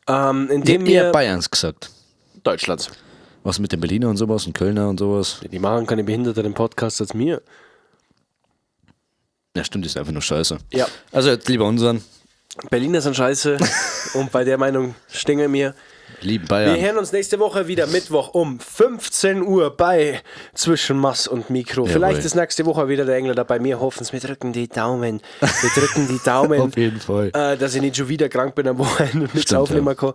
In dem Ihr wir Bayerns gesagt. Deutschlands. Was mit den Berliner und sowas und Kölner und sowas? Die machen keine behinderteren Podcasts als mir. Ja, stimmt, ist einfach nur scheiße. Ja. Also jetzt lieber unseren. Berliner sind scheiße und bei der Meinung stehen wir. Lieben Bayern. Wir hören uns nächste Woche wieder Mittwoch um 15 Uhr bei Zwischen Mass und Mikro. Jawohl. Vielleicht ist nächste Woche wieder der Engler dabei. Wir hoffen es, wir drücken die Daumen. Wir drücken die Daumen. Auf jeden Fall. Dass ich nicht schon wieder krank bin am Wochenende und nichts aufnehmen kann.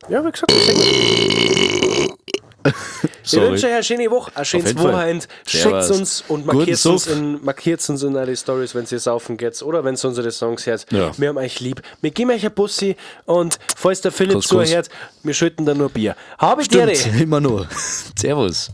Ja, wie gesagt, ich wünsche euch eine schöne Woche, ein schönes Wochenende. Schickt uns und markiert uns in eure Stories, wenn ihr saufen geht oder wenn ihr unsere Songs hört. Ja. Wir haben euch lieb. Wir geben euch ein Bussi und falls der Philipp zuhört, wir schütten dann nur Bier. Habe ich dir. Immer nur. Servus.